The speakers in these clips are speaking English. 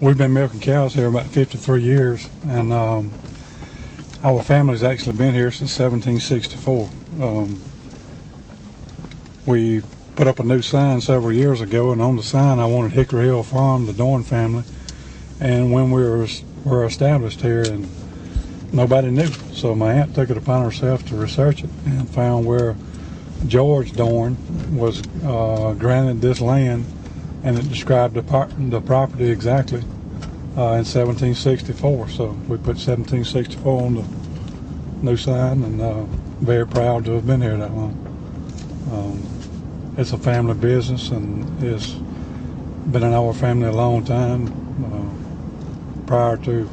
We've been milking cows here about 53 years, and our family's actually been here since 1764. We put up a new sign several years ago, and on the sign I wanted Hickory Hill Farm, the Dorn family, and when we were established here, and nobody knew. So my aunt took it upon herself to research it and found where George Dorn was granted this land, and it described the property exactly in 1764. So we put 1764 on the new sign, and very proud to have been here that long. It's a family business, and it's been in our family a long time. Prior to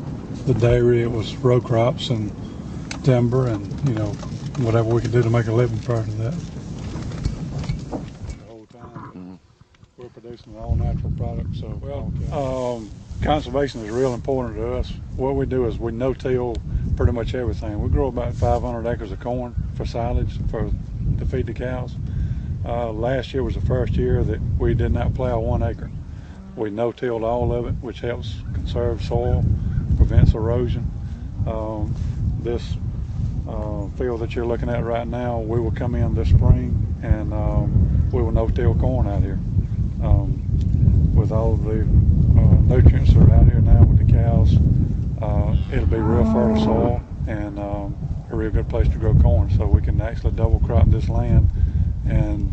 the dairy, it was row crops and timber, and whatever we could do to make a living prior to that. The whole time we're producing all natural products. So conservation is real important to us. What we do is we no-till pretty much everything. We grow about 500 acres of corn for silage to feed the cows. Last year was the first year that we did not plow 1 acre. We no-tilled all of it, which helps conserve soil, prevents erosion. This field that you're looking at right now, we will come in this spring and we will no-till corn out here. With all of the nutrients that are out here now with the cows, it'll be real fertile soil and a real good place to grow corn. So we can actually double crop this land and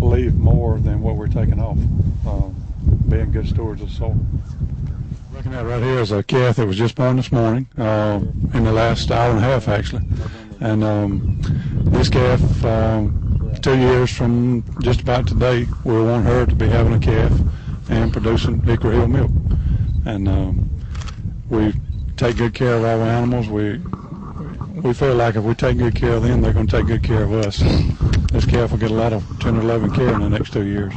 leave more than what we're taking off, being good stewards of the soil. Looking at right here is a calf that was just born this morning, in the last hour and a half actually. And this calf, 2 years from just about today, we want her to be having a calf and producing Hickory Hill milk. And we take good care of our animals. We feel like if we take good care of them, they're going to take good care of us. This calf will get a lot of tender loving care in the next 2 years.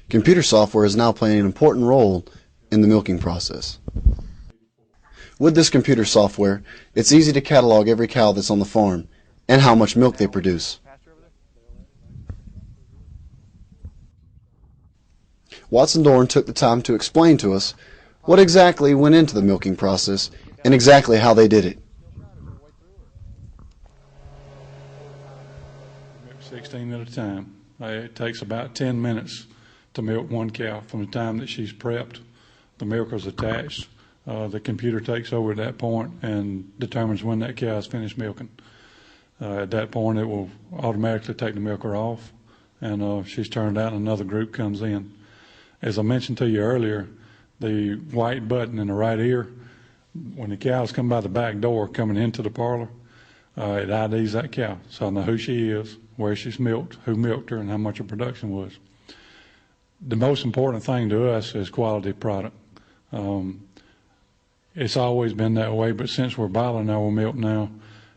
Computer software is now playing an important role in the milking process. With this computer software, it's easy to catalog every cow that's on the farm and how much milk they produce. Watson Dorn took the time to explain to us what exactly went into the milking process and exactly how they did it. 16 at a time. It takes about 10 minutes to milk 1 cow from the time that she's prepped. The milker's attached. The computer takes over at that point and determines when that cow is finished milking. At that point, it will automatically take the milker off, and she's turned out and another group comes in. As I mentioned to you earlier, the white button in the right ear, when the cows come by the back door coming into the parlor, it IDs that cow. So I know who she is, where she's milked, who milked her, and how much her production was. The most important thing to us is quality product. It's always been that way, but since we're bottling our milk now,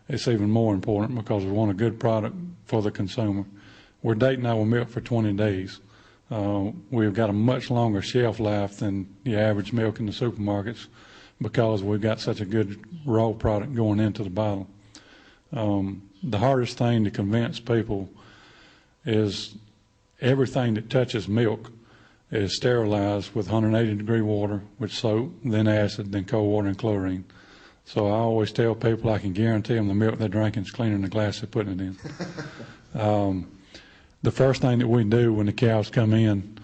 it's even more important because we want a good product for the consumer. We're dating our milk for 20 days. We've got a much longer shelf life than the average milk in the supermarkets because we've got such a good raw product going into the bottle. The hardest thing to convince people is everything that touches milk is sterilized with 180-degree water, with soap, then acid, then cold water and chlorine. So I always tell people I can guarantee them the milk they're drinking is cleaner than the glass they're putting it in. The first thing that we do when the cows come in,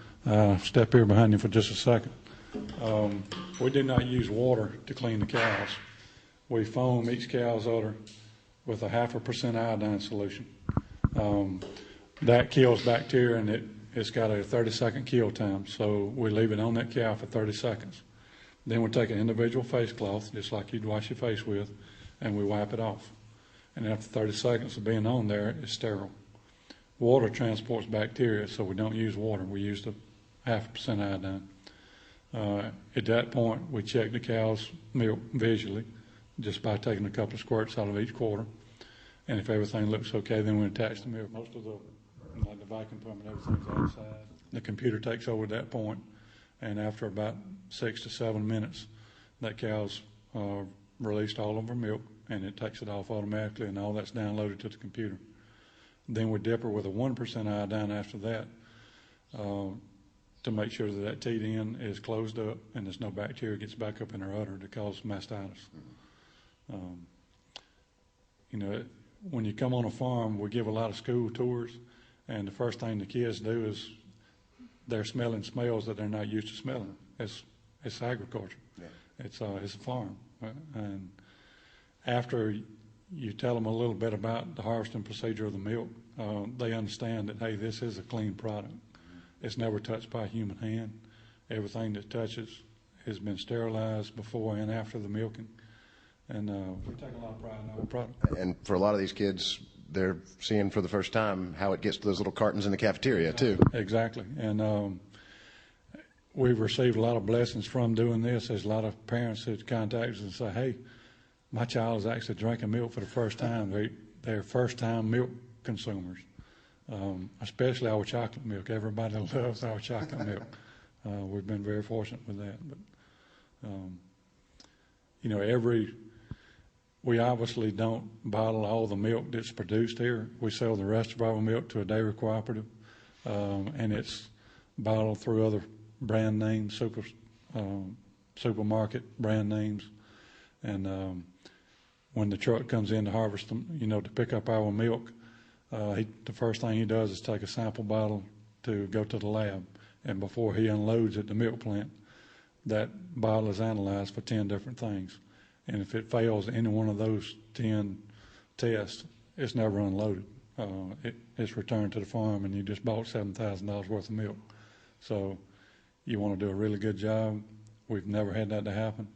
step here behind you for just a second, we do not use water to clean the cows. We foam each cow's udder with a 0.5% iodine solution. That kills bacteria, and it's got a 30-second kill time, so we leave it on that cow for 30 seconds. Then we take an individual face cloth, just like you'd wash your face with, and we wipe it off. And after 30 seconds of being on there, it's sterile. Water transports bacteria, so we don't use water. We use the 0.5% iodine. At that point, we check the cow's milk visually, just by taking a couple of squirts out of each quarter. And if everything looks okay, then we attach the milk. Most of the vacuum pump and everything's outside. The computer takes over at that point, and after about 6 to 7 minutes, that cow's released all of her milk, and it takes it off automatically, and all that's downloaded to the computer. Then we dip her with a 1% iodine after that. to make sure that that teat end is closed up and there's no bacteria gets back up in her udder to cause mastitis. You know, when you come on a farm, we give a lot of school tours, and the first thing the kids do is they're smelling smells that they're not used to smelling. It's agriculture. Yeah. It's a farm, and after you tell them a little bit about the harvesting procedure of the milk, they understand that, hey, this is a clean product. It's never touched by a human hand. Everything that touches has been sterilized before and after the milking. And we take a lot of pride in our product. And for a lot of these kids, they're seeing for the first time how it gets to those little cartons in the cafeteria, too. Exactly. And we've received a lot of blessings from doing this. There's a lot of parents that contact us and say, hey, my child is actually drinking milk for the first time. They're first-time milk consumers. Especially our chocolate milk. Everybody loves our chocolate milk. We've been very fortunate with that. But, you know, we obviously don't bottle all the milk that's produced here. We sell the rest of our milk to a dairy cooperative, and it's bottled through other brand names, supermarket brand names. And when the truck comes in to harvest them, you know, to pick up our milk, the first thing he does is take a sample bottle to go to the lab, and before he unloads at the milk plant, that bottle is analyzed for 10 different things. And if it fails any one of those 10 tests, it's never unloaded. It's returned to the farm, and you just bought $7,000 worth of milk. So you want to do a really good job. We've never had that to happen.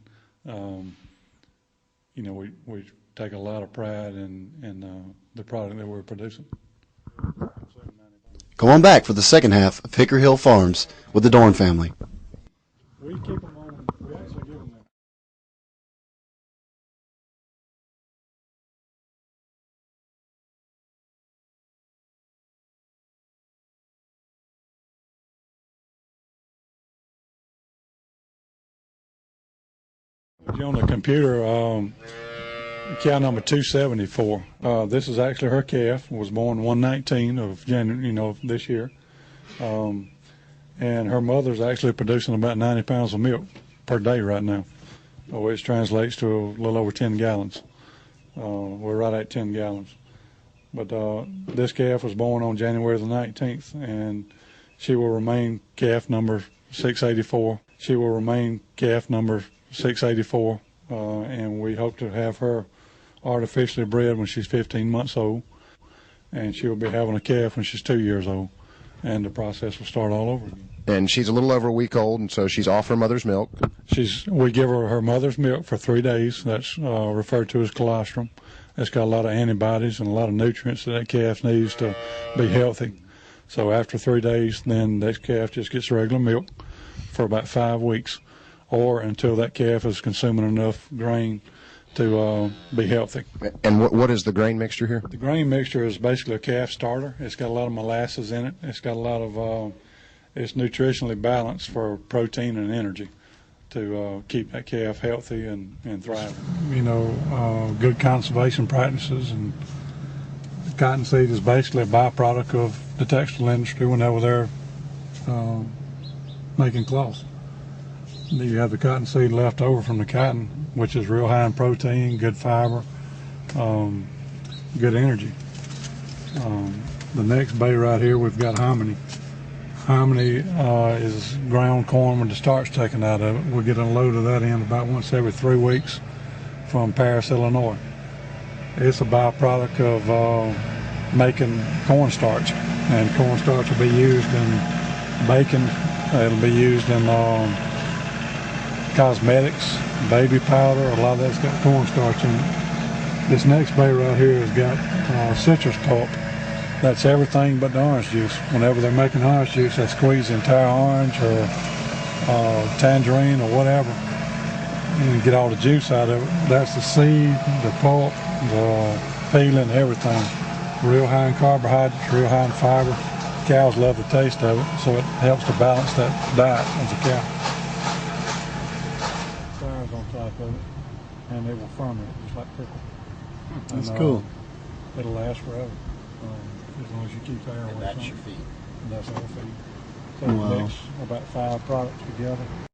You know, we take a lot of pride in the product that we're producing. Come on back for the second half of Hickory Hill Farms with the Dorn family. We keep them on. We actually give them that. On the computer, cow number 274. This is actually her calf. Was born 1/19 of January, you know, this year, and her mother's actually producing about 90 pounds of milk per day right now, which translates to a little over 10 gallons. We're right at 10 gallons. But this calf was born on January the 19th, and she will remain calf number 684. She will remain calf number 684, and we hope to have her artificially bred when she's 15 months old, and she'll be having a calf when she's 2 years old, and the process will start all over again. And she's a little over a week old, and so she's off her mother's milk. We give her mother's milk for 3 days. That's referred to as colostrum. It's got a lot of antibodies and a lot of nutrients that calf needs to be healthy. So after 3 days, then that calf just gets regular milk for about 5 weeks, or until that calf is consuming enough grain to be healthy. And what is the grain mixture here? The grain mixture is basically a calf starter. It's got a lot of molasses in it. It's got a lot of, it's nutritionally balanced for protein and energy to keep that calf healthy and thriving. You know, good conservation practices, and cottonseed is basically a byproduct of the textile industry when they were there making cloth. You have the cottonseed left over from the cotton, which is real high in protein, good fiber, good energy. The next bay right here, we've got hominy. Hominy is ground corn with the starch taken out of it. We get a load of that in about once every 3 weeks from Paris, Illinois. It's a byproduct of making cornstarch, and cornstarch will be used in bacon. It'll be used in cosmetics, baby powder. A lot of that's got cornstarch in it. This next bay right here has got citrus pulp. That's everything but the orange juice. Whenever they're making orange juice, they squeeze the entire orange or tangerine or whatever and get all the juice out of it. That's the seed, the pulp, the peeling, everything. Real high in carbohydrates, real high in fiber. Cows love the taste of it, so it helps to balance that diet of the cow. Fires on top of it, and it will ferment just like pickle. That's cool. It'll last forever, as long as you keep the air away. That's your feed. And that's our feed. So we Wow. mix about 5 products together.